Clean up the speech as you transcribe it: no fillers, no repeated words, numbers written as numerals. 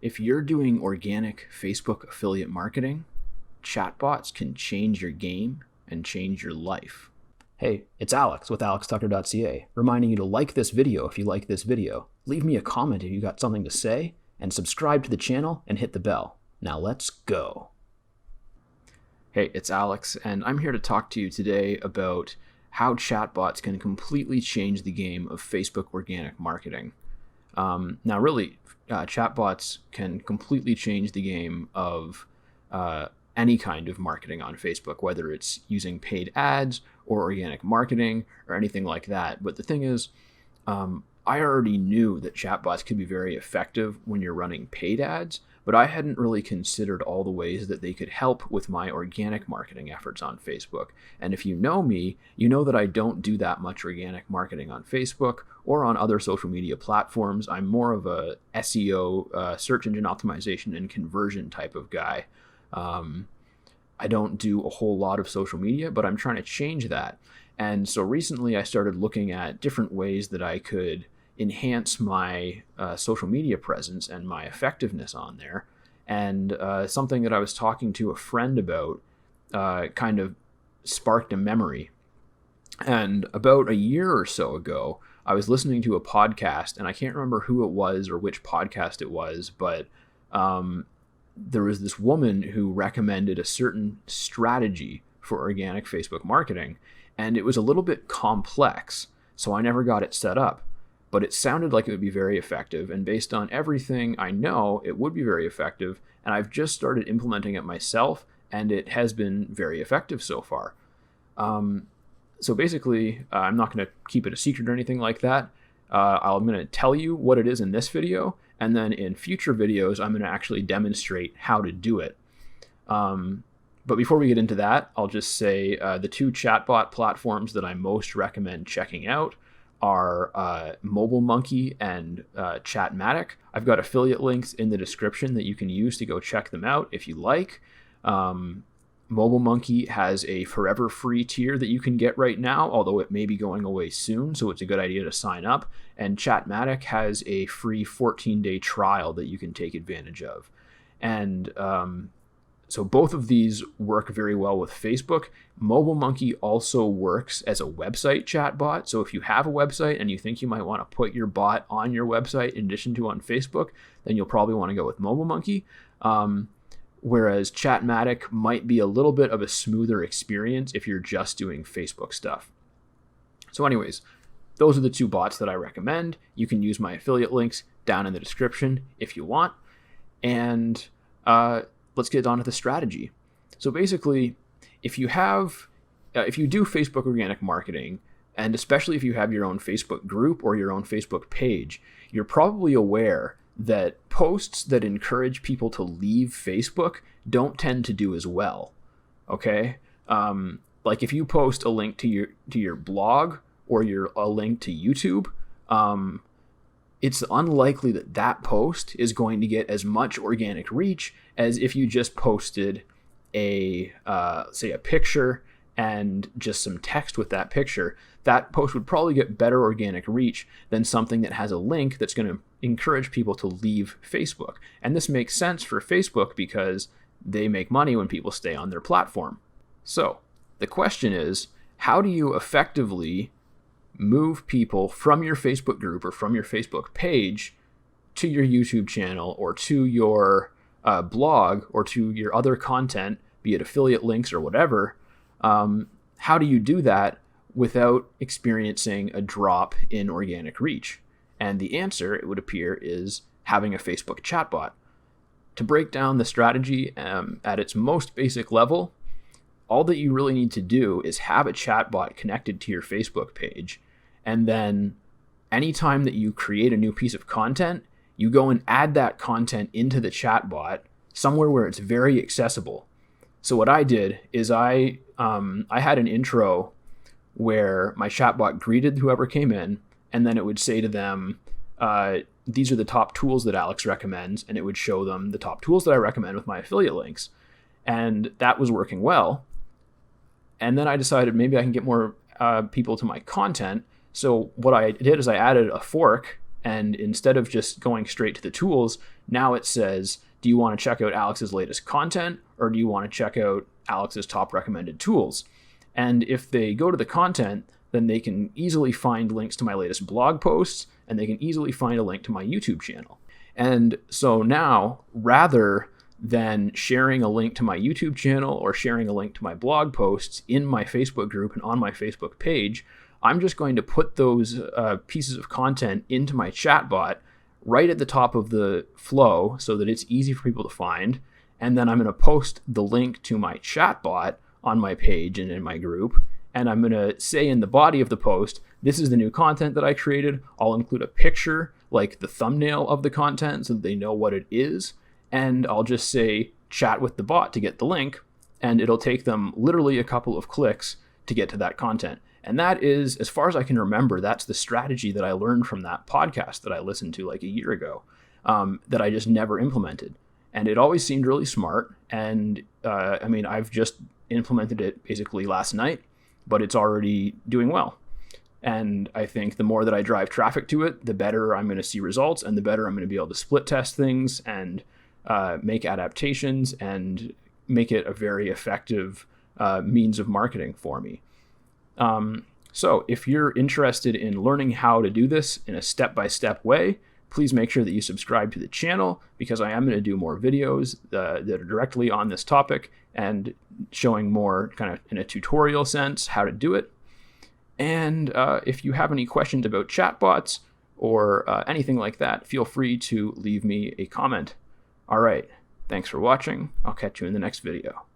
If you're doing organic Facebook affiliate marketing, chatbots can change your game and change your life. Hey, it's Alex with alextucker.ca, reminding you to like this video if you like this video, leave me a comment if you got something to say, and subscribe to the channel and hit the bell. Now let's go. Hey, it's Alex, and I'm here to talk to you today about how chatbots can completely change the game of Facebook organic marketing. Chatbots can completely change the game of any kind of marketing on Facebook, whether it's using paid ads or organic marketing or anything like that. But the thing is, I already knew that chatbots could be very effective when you're running paid ads, but I hadn't really considered all the ways that they could help with my organic marketing efforts on Facebook. And if you know me, you know that I don't do that much organic marketing on Facebook or on other social media platforms. I'm more of a SEO, search engine optimization and conversion type of guy. I don't do a whole lot of social media, but I'm trying to change that. And so recently I started looking at different ways that I could enhance my social media presence and my effectiveness on there. And something that I was talking to a friend about kind of sparked a memory. And about a year or so ago, I was listening to a podcast, and I can't remember who it was or which podcast it was, but there was this woman who recommended a certain strategy for organic Facebook marketing, and it was a little bit complex, so I never got it set up. But it sounded like it would be very effective, and based on everything I know, it would be very effective, and I've just started implementing it myself, and it has been very effective so far. So basically, I'm not going to keep it a secret or anything like that. I'm going to tell you what it is in this video, and then in future videos, I'm going to actually demonstrate how to do it. But before we get into that, I'll just say the two chatbot platforms that I most recommend checking out are MobileMonkey and Chatmatic. I've got affiliate links in the description that you can use to go check them out if you like. MobileMonkey has a forever free tier that you can get right now, although it may be going away soon, so it's a good idea to sign up. And Chatmatic has a free 14-day trial that you can take advantage of. And so both of these work very well with Facebook. MobileMonkey also works as a website chatbot. So if you have a website and you think you might want to put your bot on your website in addition to on Facebook, then you'll probably want to go with MobileMonkey. Whereas Chatmatic might be a little bit of a smoother experience if you're just doing Facebook stuff. So anyways, those are the two bots that I recommend. You can use my affiliate links down in the description if you want. And let's get on to the strategy. So basically, if you do Facebook organic marketing, and especially if you have your own Facebook group or your own Facebook page, you're probably aware that posts that encourage people to leave Facebook don't tend to do as well. Okay? Like if you post a link to your blog or a link to YouTube, it's unlikely that post is going to get as much organic reach as if you just posted a picture and just some text with that picture. That post would probably get better organic reach than something that has a link that's going to encourage people to leave Facebook. And this makes sense for Facebook because they make money when people stay on their platform. So the question is, how do you effectively move people from your Facebook group or from your Facebook page to your YouTube channel or to your blog or to your other content, be it affiliate links or whatever? How do you do that without experiencing a drop in organic reach? And the answer, it would appear, is having a Facebook chatbot. To break down the strategy at its most basic level, all that you really need to do is have a chatbot connected to your Facebook page. And then anytime that you create a new piece of content, you go and add that content into the chatbot somewhere where it's very accessible. So what I did is I had an intro where my chatbot greeted whoever came in, and then it would say to them, these are the top tools that Alex recommends, and it would show them the top tools that I recommend with my affiliate links. And that was working well. And then I decided maybe I can get more people to my content. So what I did is I added a fork And instead of just going straight to the tools, now it says, do you want to check out Alex's latest content, or do you want to check out Alex's top recommended tools? And if they go to the content, then they can easily find links to my latest blog posts, and they can easily find a link to my YouTube channel. And so now, rather than sharing a link to my YouTube channel or sharing a link to my blog posts in my Facebook group and on my Facebook page, I'm just going to put those pieces of content into my chatbot right at the top of the flow so that it's easy for people to find. And then I'm going to post the link to my chatbot on my page and in my group. And I'm going to say in the body of the post, this is the new content that I created. I'll include a picture, like the thumbnail of the content, so that they know what it is. And I'll just say, chat with the bot to get the link. And it'll take them literally a couple of clicks to get to that content. And that is, as far as I can remember, that's the strategy that I learned from that podcast that I listened to like a year ago, that I just never implemented. And it always seemed really smart. And I've just implemented it basically last night, but it's already doing well. And I think the more that I drive traffic to it, the better I'm going to see results, and the better I'm going to be able to split test things and make adaptations and make it a very effective means of marketing for me. So if you're interested in learning how to do this in a step-by-step way, please make sure that you subscribe to the channel, because I am going to do more videos that are directly on this topic and showing more kind of in a tutorial sense how to do it. And if you have any questions about chatbots or anything like that, feel free to leave me a comment. All right, thanks for watching. I'll catch you in the next video.